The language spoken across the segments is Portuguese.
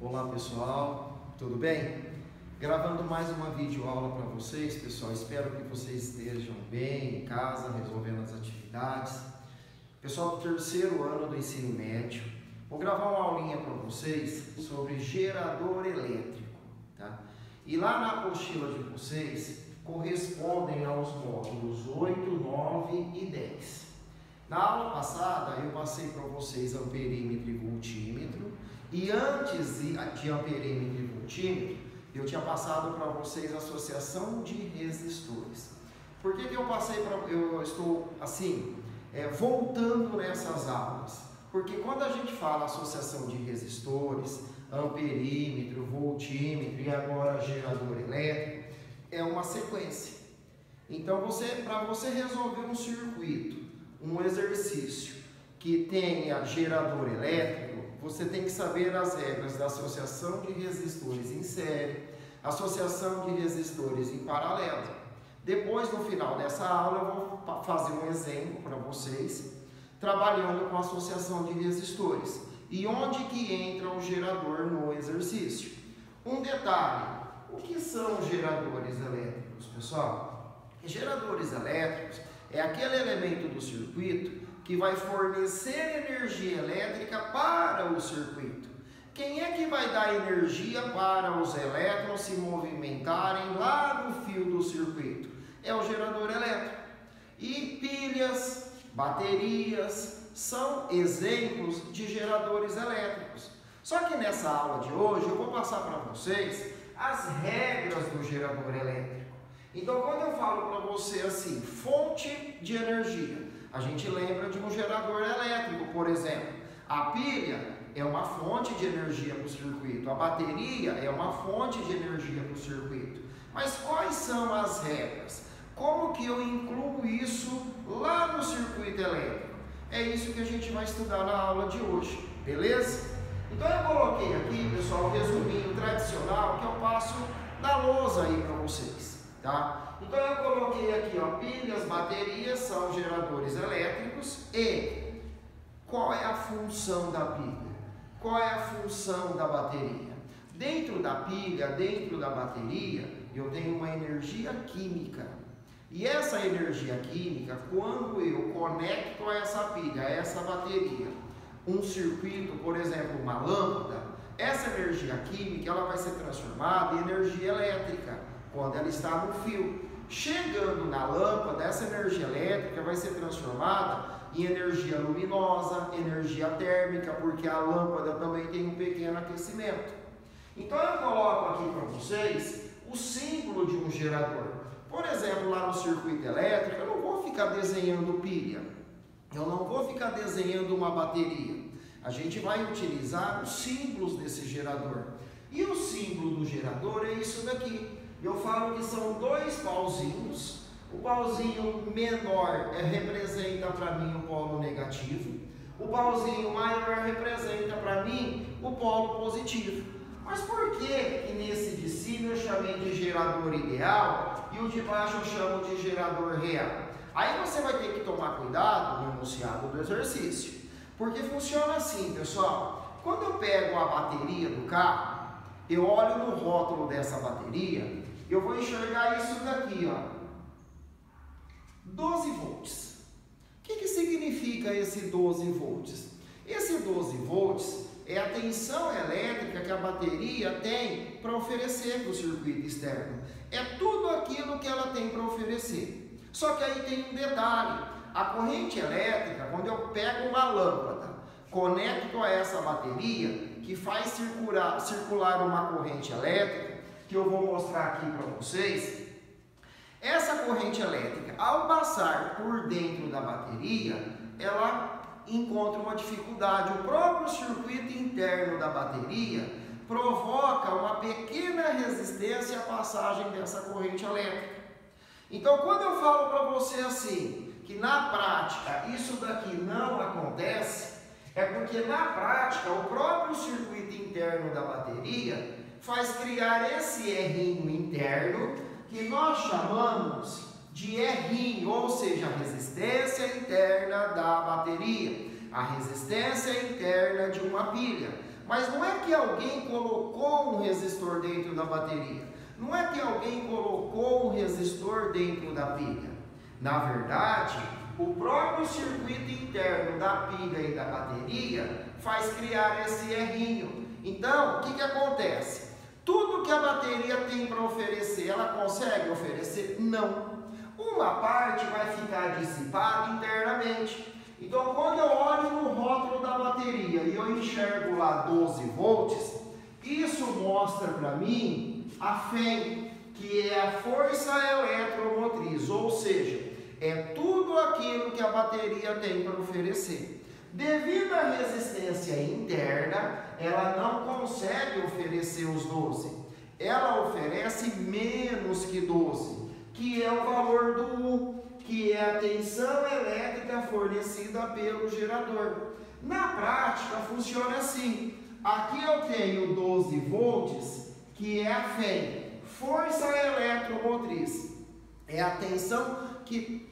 Olá pessoal, tudo bem? Gravando mais uma videoaula para vocês, pessoal. Espero que vocês estejam bem em casa, resolvendo as atividades. Pessoal do terceiro ano do ensino médio, vou gravar uma aulinha para vocês sobre gerador elétrico, tá? E lá na apostila de vocês correspondem aos módulos 8, 9 e 10. Na aula passada eu passei para vocês amperímetro e voltímetro, e antes de amperímetro e voltímetro eu tinha passado para vocês associação de resistores. Por que eu estou assim, voltando nessas aulas? Porque quando a gente fala associação de resistores, amperímetro, voltímetro e agora gerador elétrico, é uma sequência. Então para você resolver um circuito, um exercício que tenha gerador elétrico, você tem que saber as regras da associação de resistores em série, associação de resistores em paralelo. Depois, no final dessa aula, eu vou fazer um exemplo para vocês, trabalhando com associação de resistores. E onde que entra o gerador no exercício? Um detalhe, o que são geradores elétricos, pessoal? Geradores elétricos é aquele elemento do circuito que vai fornecer energia elétrica para o circuito. Quem é que vai dar energia para os elétrons se movimentarem lá no fio do circuito? É o gerador elétrico. E pilhas, baterias são exemplos de geradores elétricos. Só que nessa aula de hoje eu vou passar para vocês as regras do gerador elétrico. Então, quando eu falo para você assim, fonte de energia, a gente lembra de um gerador elétrico, por exemplo. A pilha é uma fonte de energia para o circuito, a bateria é uma fonte de energia para o circuito. Mas quais são as regras? Como que eu incluo isso lá no circuito elétrico? É isso que a gente vai estudar na aula de hoje, beleza? Então eu coloquei aqui, pessoal, um resuminho tradicional que eu passo na lousa aí para vocês, tá? Então eu coloquei aqui, ó, pilhas, baterias são geradores elétricos. E qual é a função da pilha? Qual é a função da bateria? Dentro da pilha, dentro da bateria, eu tenho uma energia química. E essa energia química, quando eu conecto a essa pilha, a essa bateria, um circuito, por exemplo, uma lâmpada, essa energia química ela vai ser transformada em energia elétrica quando ela está no fio. Chegando na lâmpada, essa energia elétrica vai ser transformada em energia luminosa, energia térmica, porque a lâmpada também tem um pequeno aquecimento. Então eu coloco aqui para vocês o símbolo de um gerador. Por exemplo, lá no circuito elétrico, eu não vou ficar desenhando pilha, eu não vou ficar desenhando uma bateria. A gente vai utilizar os símbolos desse gerador. E o símbolo do gerador é isso daqui. Eu falo que são dois pauzinhos. O pauzinho menor representa para mim o polo negativo. O pauzinho maior representa para mim o polo positivo. Mas por que nesse de cima eu chamei de gerador ideal e o de baixo eu chamo de gerador real? Aí você vai ter que tomar cuidado no enunciado do exercício. Porque funciona assim, pessoal. Quando eu pego a bateria do carro, eu olho no rótulo dessa bateria, eu vou enxergar isso daqui, ó, 12 volts. O que significa esse 12 volts? Esse 12 volts é a tensão elétrica que a bateria tem para oferecer para o circuito externo. É tudo aquilo que ela tem para oferecer. Só que aí tem um detalhe. A corrente elétrica, quando eu pego uma lâmpada, conecto a essa bateria, que faz circular uma corrente elétrica, que eu vou mostrar aqui para vocês, essa corrente elétrica, ao passar por dentro da bateria, ela encontra uma dificuldade. O próprio circuito interno da bateria provoca uma pequena resistência à passagem dessa corrente elétrica. Então, quando eu falo para você assim, que na prática isso daqui não acontece, é porque na prática o próprio circuito interno da bateria faz criar esse errinho interno que nós chamamos de errinho, ou seja, a resistência interna da bateria, a resistência interna de uma pilha. Mas não é que alguém colocou um resistor dentro da bateria. Não é que alguém colocou um resistor dentro da pilha. Na verdade, o próprio circuito interno da pilha e da bateria faz criar esse errinho. Então, o que acontece? Tudo que a bateria tem para oferecer, ela consegue oferecer? Não. Uma parte vai ficar dissipada internamente. Então, quando eu olho no rótulo da bateria e eu enxergo lá 12 volts, isso mostra para mim a FEM, que é a força eletromotriz, ou seja, é tudo aquilo que a bateria tem para oferecer. Devido à resistência interna, ela não consegue oferecer os 12. Ela oferece menos que 12, que é o valor do U, que é a tensão elétrica fornecida pelo gerador. Na prática, funciona assim. Aqui eu tenho 12 volts, que é a FEM, força eletromotriz. É a tensão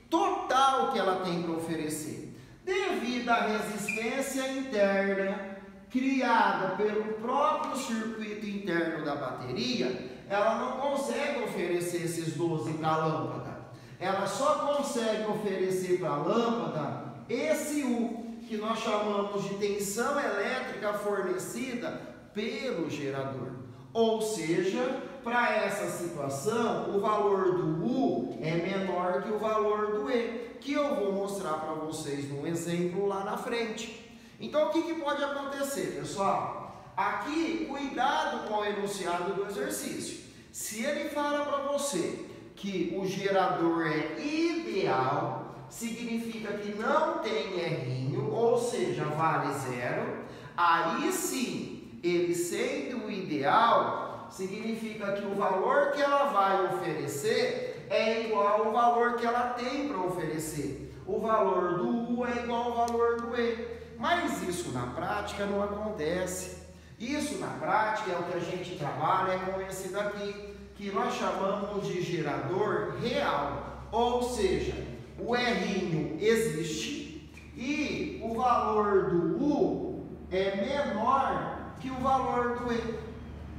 total que ela tem para oferecer. Devido à resistência interna criada pelo próprio circuito interno da bateria, ela não consegue oferecer esses 12 para a lâmpada. Ela só consegue oferecer para a lâmpada esse U, que nós chamamos de tensão elétrica fornecida pelo gerador. Ou seja, para essa situação, o valor do U é menor que o valor do E, que eu vou mostrar para vocês num exemplo lá na frente. Então, o que pode acontecer, pessoal? Aqui, cuidado com o enunciado do exercício. Se ele fala para você que o gerador é ideal, significa que não tem errinho, ou seja, vale zero. Aí sim, ele sendo ideal, significa que o valor que ela vai oferecer é igual ao valor que ela tem para oferecer. O valor do U é igual ao valor do E. Mas isso na prática não acontece. Isso na prática é o que a gente trabalha com esse daqui, que nós chamamos de gerador real. Ou seja, o errinho existe e o valor do U é menor que o valor do E.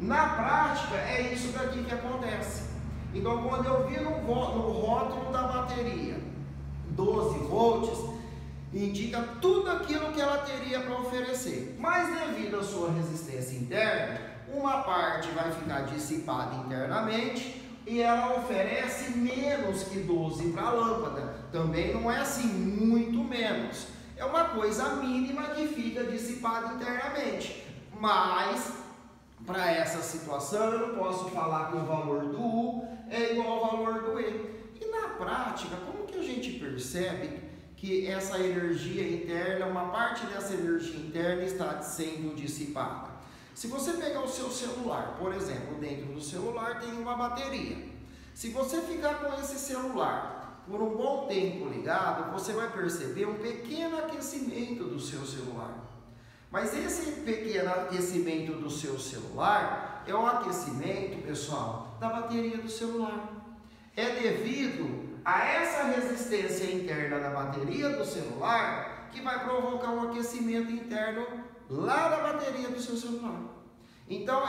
Na prática, é isso daqui que acontece. Então, quando eu vi no rótulo da bateria 12 volts, indica tudo aquilo que ela teria para oferecer. Mas devido à sua resistência interna, uma parte vai ficar dissipada internamente e ela oferece menos que 12 para a lâmpada. Também não é assim muito menos. É uma coisa mínima que fica dissipada internamente. Mas para essa situação eu não posso falar que o valor do U é igual ao valor do E. E na prática, como que a gente percebe que essa energia interna, uma parte dessa energia interna está sendo dissipada? Se você pegar o seu celular, por exemplo, dentro do celular tem uma bateria. Se você ficar com esse celular por um bom tempo ligado, você vai perceber um pequeno aquecimento do seu celular. Mas esse pequeno aquecimento do seu celular é o aquecimento, pessoal, da bateria do celular. É devido a essa resistência interna da bateria do celular que vai provocar um aquecimento interno lá da bateria do seu celular. Então,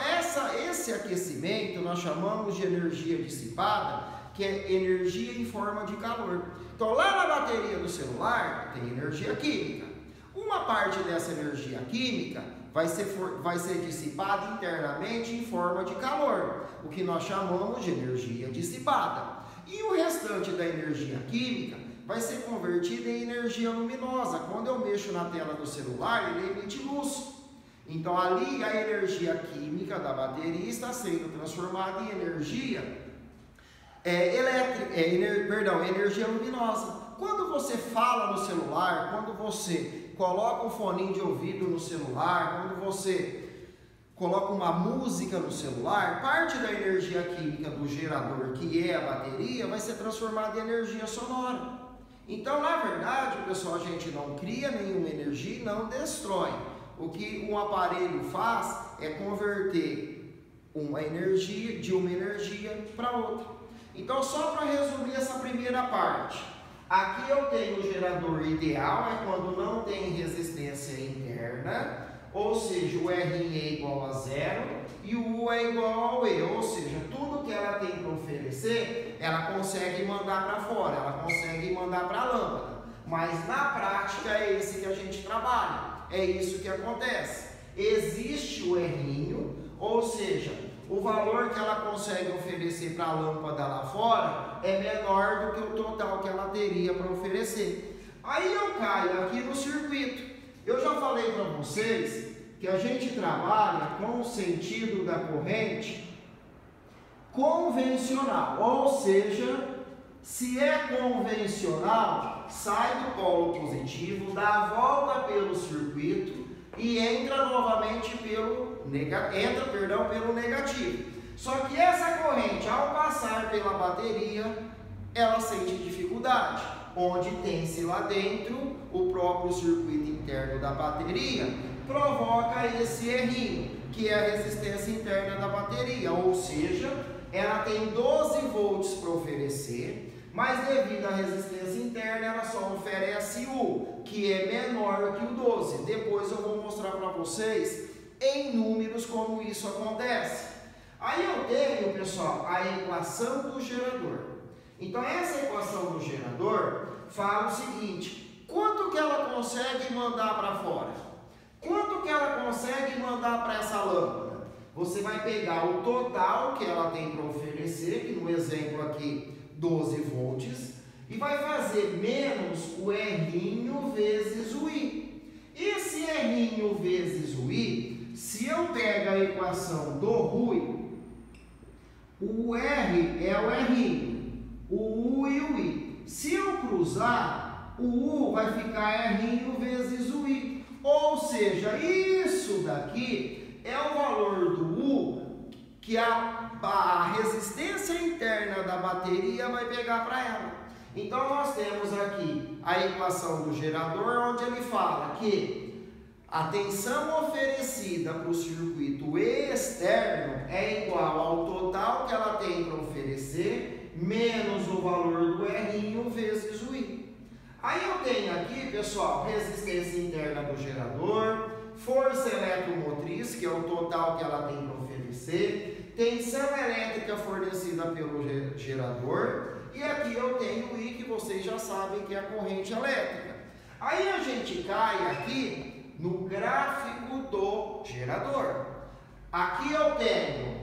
esse aquecimento nós chamamos de energia dissipada, que é energia em forma de calor. Então, lá na bateria do celular tem energia química. Uma parte dessa energia química vai ser dissipada internamente em forma de calor, o que nós chamamos de energia dissipada. E o restante da energia química vai ser convertida em energia luminosa. Quando eu mexo na tela do celular, ele emite luz. Então, ali a energia química da bateria está sendo transformada em energia energia luminosa. Quando você fala no celular, quando você coloca um foninho de ouvido no celular, quando você coloca uma música no celular, parte da energia química do gerador, que é a bateria, vai ser transformada em energia sonora. Então, na verdade, pessoal, a gente não cria nenhuma energia e não destrói. O que um aparelho faz é converter uma energia de uma energia para outra. Então, só para resumir essa primeira parte, aqui eu tenho o gerador ideal, é quando não tem resistência interna. ou seja, o R é igual a 0 e o U é igual ao E, ou seja, tudo que ela tem para oferecer, ela consegue mandar para fora, ela consegue mandar para a lâmpada. Mas na prática é esse que a gente trabalha, é isso que acontece. Existe o R, ou seja, o valor que ela consegue oferecer para a lâmpada lá fora é menor do que o total que ela teria para oferecer. Aí eu caio aqui no circuito. Eu já falei para vocês que a gente trabalha com o sentido da corrente convencional, ou seja, se é convencional, sai do polo positivo, dá a volta pelo circuito e entra novamente pelo negativo. Só que essa corrente, ao passar pela bateria, ela sente dificuldade. Onde tem-se lá dentro o próprio circuito interno da bateria, provoca esse R, que é a resistência interna da bateria, ou seja, ela tem 12 volts para oferecer, mas devido à resistência interna ela só oferece U, que é menor que o 12. Depois eu vou mostrar para vocês em números como isso acontece. Aí eu tenho, pessoal, a equação do gerador. Então essa equação do gerador fala o seguinte: quanto que ela consegue mandar para fora? Quanto que ela consegue mandar para essa lâmpada? Você vai pegar o total que ela tem para oferecer, que no exemplo aqui 12 volts, e vai fazer menos o R vezes o I. Esse R vezes o I, se eu pego a equação do Rui, o R é o R, o U e o I. Se eu cruzar, o U vai ficar R vezes o I. Ou seja, isso daqui é o valor do U que a resistência interna da bateria vai pegar para ela. Então nós temos aqui a equação do gerador, onde ele fala que a tensão oferecida para o circuito externo é igual ao total que ela tem para oferecer, menos o valor do R vezes o I. Aí eu tenho aqui, pessoal, resistência interna do gerador, força eletromotriz, que é o total que ela tem para oferecer, tensão elétrica fornecida pelo gerador, e aqui eu tenho o I, que vocês já sabem que é a corrente elétrica. Aí a gente cai aqui no gráfico do gerador. Aqui eu tenho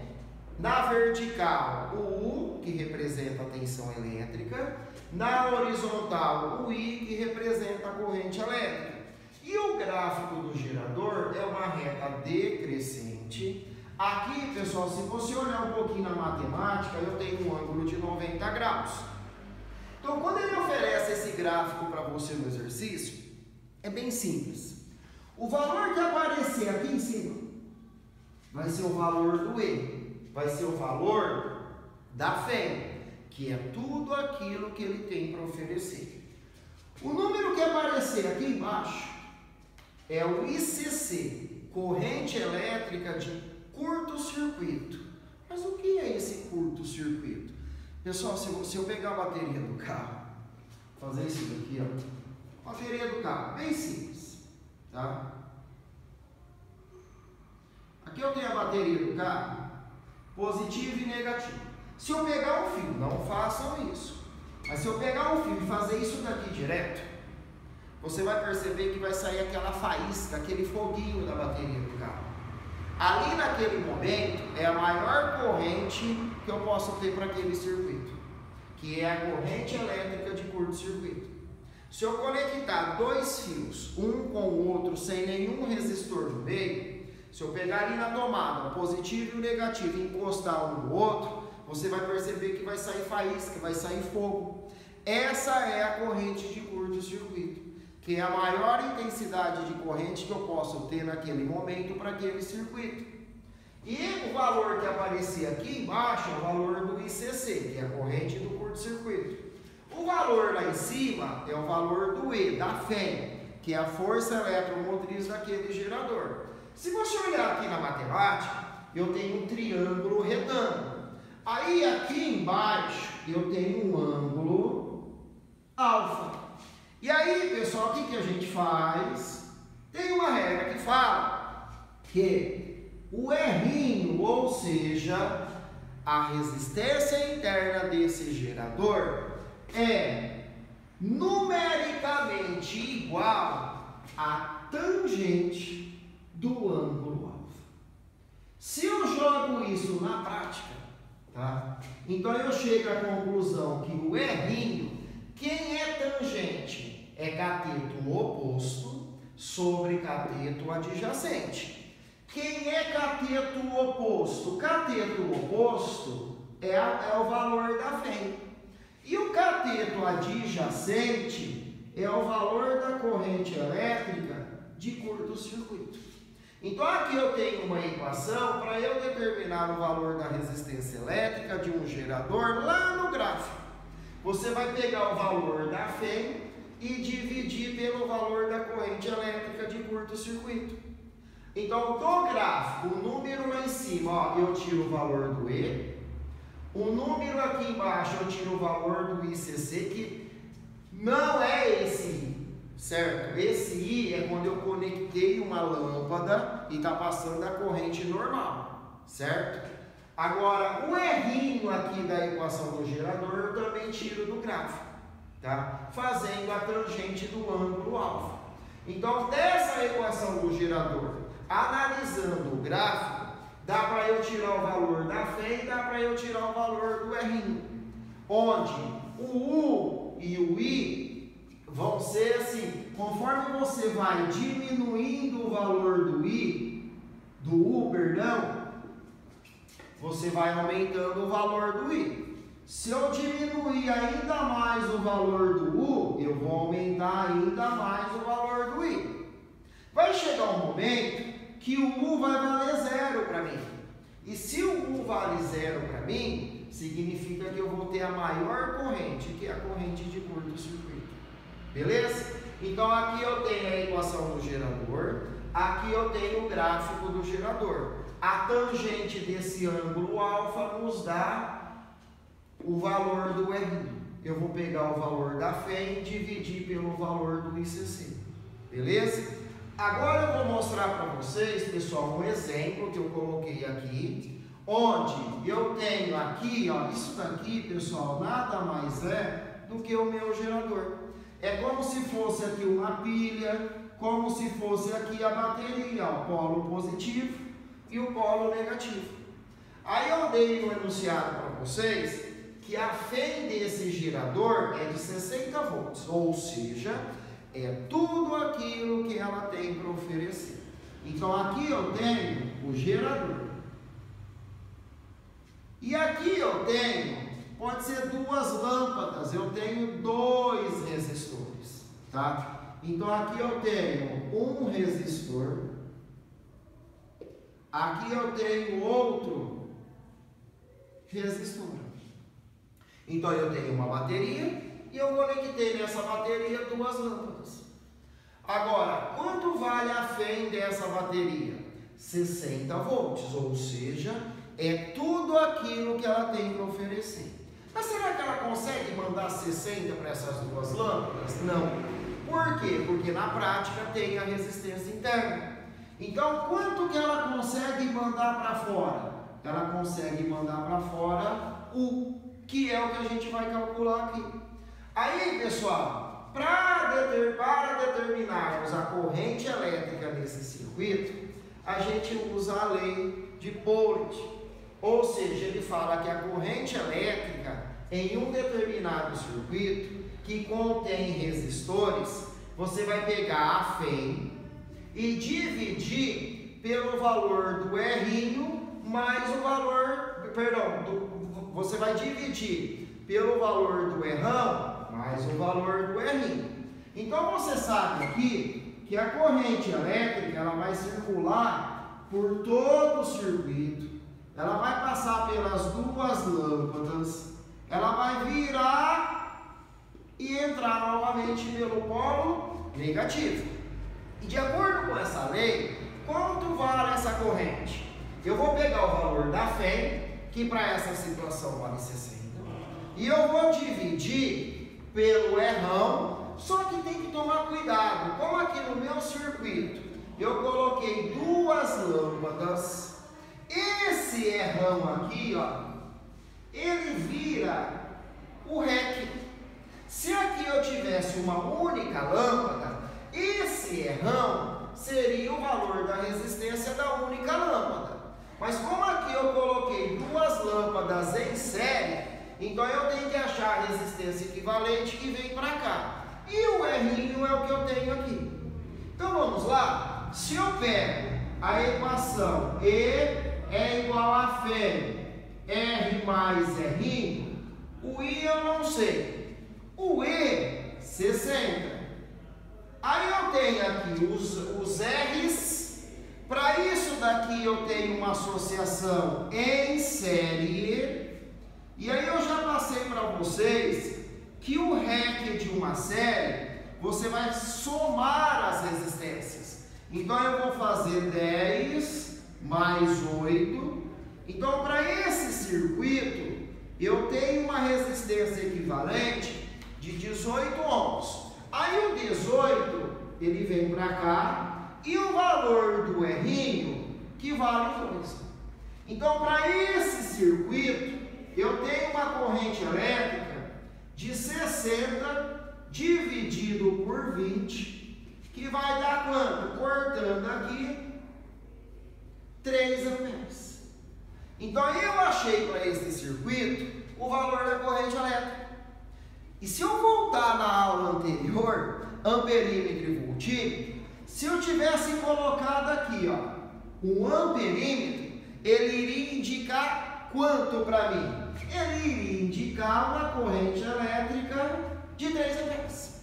na vertical o U, que representa a tensão elétrica, na horizontal o I, que representa a corrente elétrica. E o gráfico do gerador é uma reta decrescente. Aqui, pessoal, se você olhar um pouquinho na matemática, eu tenho um ângulo de 90 graus. Então, quando ele oferece esse gráfico para você no exercício, é bem simples. O valor que aparecer aqui em cima vai ser o valor do E, vai ser o valor da fêmea, que é tudo aquilo que ele tem para oferecer. O número que aparecer aqui embaixo é o ICC, corrente elétrica de curto-circuito. Mas o que é esse curto-circuito? Pessoal, se eu pegar a bateria do carro, fazer isso daqui, ó, bateria do carro, bem simples, tá? Aqui eu tenho a bateria do carro, positivo e negativo. Se eu pegar um fio, não façam isso, mas se eu pegar um fio e fazer isso daqui direto, você vai perceber que vai sair aquela faísca, aquele foguinho da bateria do carro. Ali naquele momento é a maior corrente que eu posso ter para aquele circuito, que é a corrente elétrica de curto-circuito. Se eu conectar dois fios, um com o outro, sem nenhum resistor no meio, se eu pegar ali na tomada, o positivo e o negativo, e encostar um no outro, você vai perceber que vai sair faísca, vai sair fogo. Essa é a corrente de curto-circuito, que é a maior intensidade de corrente que eu posso ter naquele momento para aquele circuito. E o valor que aparecia aqui embaixo é o valor do ICC, que é a corrente do curto-circuito. O valor lá em cima é o valor do E, da fêmea, que é a força eletromotriz daquele gerador. Se você olhar aqui na matemática, eu tenho um triângulo retângulo. Aí aqui embaixo eu tenho um ângulo alfa. E aí, pessoal, o que a gente faz? Tem uma regra que fala que o R, ou seja, a resistência interna desse gerador é numericamente igual à tangente do ângulo alfa. Se eu jogo isso na prática, tá? Então eu chego à conclusão que o R, quem é tangente? É cateto oposto sobre cateto adjacente. Quem é cateto oposto? Cateto oposto é o valor da FEM. E o cateto adjacente é o valor da corrente elétrica de curto-circuito. Então aqui eu tenho uma equação para eu determinar o valor da resistência elétrica de um gerador lá no gráfico. Você vai pegar o valor da FEM e dividir pelo valor da corrente elétrica de curto-circuito. Então, do gráfico, o número lá em cima, ó, eu tiro o valor do E. O número aqui embaixo, eu tiro o valor do ICC, que não é esse I, certo? Esse I é quando eu conectei uma lâmpada e está passando a corrente normal, certo? Agora, o R aqui da equação do gerador, eu também tiro do gráfico, tá? Fazendo a tangente do ângulo alfa. Então, dessa equação do gerador, analisando o gráfico, dá para eu tirar o valor da FEM e dá para eu tirar o valor do R, onde o U e o I vão ser assim, conforme você vai diminuindo o valor do U, você vai aumentando o valor do I. Se eu diminuir ainda mais o valor do U, eu vou aumentar ainda mais o valor do I. Vai chegar um momento que o U vai valer zero para mim. E se o U vale zero para mim, significa que eu vou ter a maior corrente, que é a corrente de curto-circuito. Beleza? Então aqui eu tenho a equação do gerador, aqui eu tenho o gráfico do gerador. A tangente desse ângulo alfa nos dá o valor do R. Eu vou pegar o valor da FEM e dividir pelo valor do ICC. Beleza? Agora eu vou mostrar para vocês, pessoal, um exemplo que eu coloquei aqui, onde eu tenho aqui, ó, isso daqui, pessoal, nada mais é do que o meu gerador. É como se fosse aqui uma pilha, como se fosse aqui a bateria, o polo positivo e o polo negativo. Aí eu dei um enunciado para vocês que a FEM desse gerador é de 60 volts, ou seja, é tudo aquilo que ela tem para oferecer. Então aqui eu tenho o gerador. E aqui eu tenho, pode ser duas lâmpadas, eu tenho dois resistores, tá? Então aqui eu tenho um resistor, aqui eu tenho outro resistor. Então eu tenho uma bateria e eu conectei nessa bateria duas lâmpadas. Agora, quanto vale a FEM dessa bateria? 60 volts, ou seja, é tudo aquilo que ela tem para oferecer. Mas será que ela consegue mandar 60 para essas duas lâmpadas? Não. Por quê? Porque na prática tem a resistência interna. Então, quanto que ela consegue mandar para fora? Ela consegue mandar para fora U, que é o que a gente vai calcular aqui. Aí, pessoal, para determinarmos a corrente elétrica nesse circuito, a gente usa a lei de Pauli. Ou seja, ele fala que a corrente elétrica em um determinado circuito que contém resistores, você vai pegar a FEM e dividir pelo valor do R mais o valor, você vai dividir pelo valor do R mais o valor do R. Então você sabe aqui que a corrente elétrica ela vai circular por todo o circuito, ela vai passar pelas duas lâmpadas, ela vai virar e entrar novamente pelo polo negativo. E de acordo com essa lei, quanto vale essa corrente? Eu vou pegar o valor da FEM, que para essa situação vale 60, e eu vou dividir pelo R, só que tem que tomar cuidado, como aqui no meu circuito eu coloquei duas lâmpadas. Esse errão aqui, ó, ele vira o REC. Se aqui eu tivesse uma única lâmpada, esse errão seria o valor da resistência da única lâmpada. Mas como aqui eu coloquei duas lâmpadas em série, então eu tenho que achar a resistência equivalente que vem para cá. E o R é o que eu tenho aqui. Então vamos lá. Se eu pego a equação E é igual a Φ, R mais R, o I eu não sei. O E, 60. Aí eu tenho aqui os R's. Para isso daqui eu tenho uma associação em série. E aí eu já passei para vocês que o REC de uma série, você vai somar as resistências. Então eu vou fazer 10 mais 8. Então para esse circuito, eu tenho uma resistência equivalente de 18 ohms. Aí o 18, ele vem para cá, e o valor do R que vale 2. Então para esse circuito, eu tenho uma corrente elétrica de 60 dividido por 20, que vai dar quanto? Cortando aqui, 3 amperes. Então eu achei para este circuito o valor da corrente elétrica. E se eu voltar na aula anterior, amperímetro e voltímetro, se eu tivesse colocado aqui, ó, um amperímetro, ele iria indicar quanto para mim? Ele iria indicar uma corrente elétrica de 3 amperes,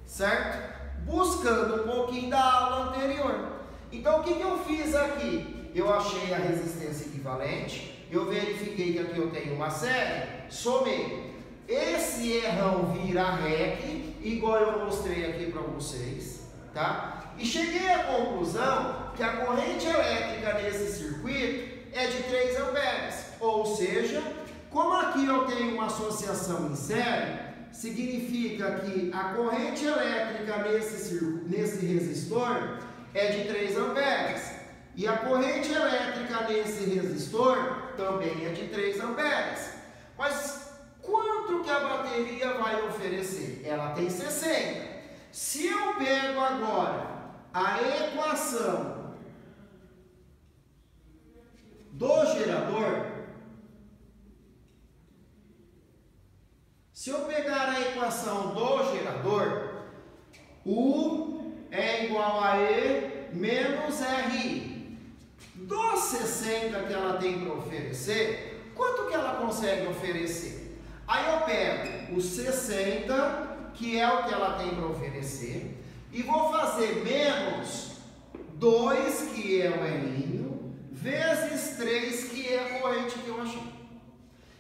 certo? Buscando um pouquinho da aula anterior. Então o que eu fiz aqui? Eu achei a resistência equivalente, eu verifiquei que aqui eu tenho uma série, somei. Esse errão vira REC, igual eu mostrei aqui para vocês, tá? E cheguei à conclusão que a corrente elétrica nesse circuito é de 3 amperes, ou seja, como aqui eu tenho uma associação em série, significa que a corrente elétrica nesse resistor é de 3 amperes. E a corrente elétrica nesse resistor também é de 3 amperes. Mas quanto que a bateria vai oferecer? Ela tem 60. Se eu pego agora a equação do gerador, se eu pegar a equação do gerador, U é igual a E menos RI. Dos 60 que ela tem para oferecer, quanto que ela consegue oferecer? Aí eu pego os 60, que é o que ela tem para oferecer, e vou fazer menos 2, que é o Elinho, vezes 3, que é a corrente que eu achei.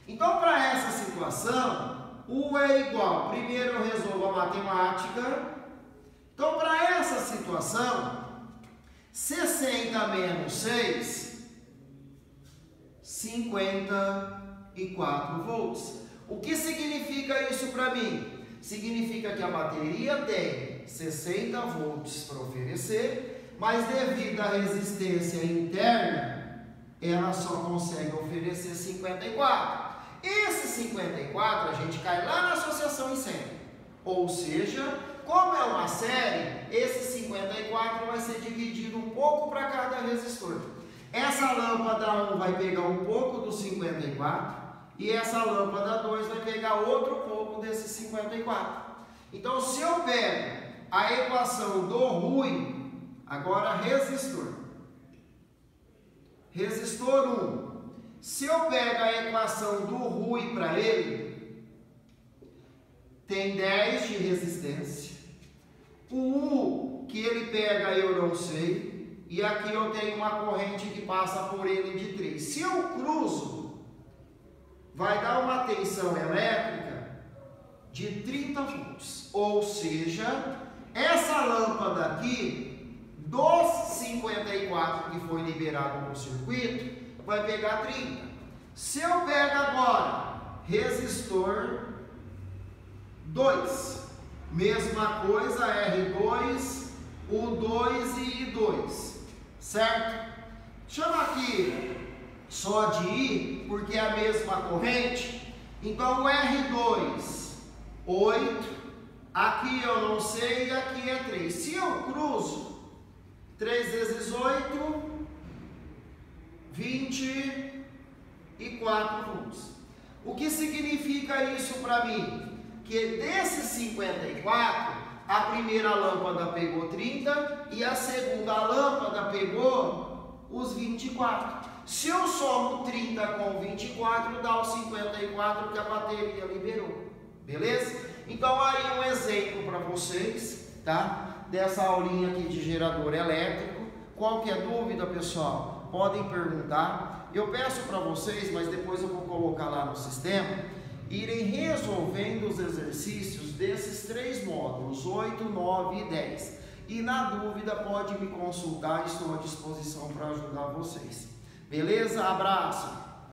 Então, para essa situação, U é igual, primeiro eu resolvo a matemática. Então, para essa situação, 60 menos 6, 54 volts. O que significa isso para mim? Significa que a bateria tem 60 volts para oferecer, mas devido à resistência interna, ela só consegue oferecer 54. Esse 54 a gente cai lá na associação em série. Ou seja, como é uma série, esse 54 vai ser dividido um pouco para cada resistor. Essa lâmpada 1 vai pegar um pouco do 54 e essa lâmpada 2 vai pegar outro pouco desse 54. Então, se eu pego a equação do Rui, agora resistor. Resistor 1. Se eu pego a equação do Rui para ele, tem 10 de resistência. O U que ele pega eu não sei, e aqui eu tenho uma corrente que passa por ele de 3. Se eu cruzo, vai dar uma tensão elétrica de 30 volts. Ou seja, essa lâmpada aqui, dos 54 que foi liberado no circuito, vai pegar 30. Se eu pego agora resistor 2, mesma coisa, R2 o 2 e 2, certo? Chama aqui só de I, porque é a mesma corrente. Então o R2, 8, aqui eu não sei, e aqui é 3. Se eu cruzo 3 vezes 8, 24 volts. O que significa isso para mim? Que desses 54, a primeira lâmpada pegou 30 e a segunda lâmpada pegou os 24. Se eu somo 30 com 24, dá os 54 que a bateria liberou. Beleza? Então aí um exemplo para vocês, tá? Dessa aulinha aqui de gerador elétrico. Qualquer dúvida, pessoal, podem perguntar. Eu peço para vocês, mas depois eu vou colocar lá no sistema, irem resolvendo os exercícios desses 3 módulos, 8, 9 e 10. E na dúvida pode me consultar, estou à disposição para ajudar vocês. Beleza? Abraço!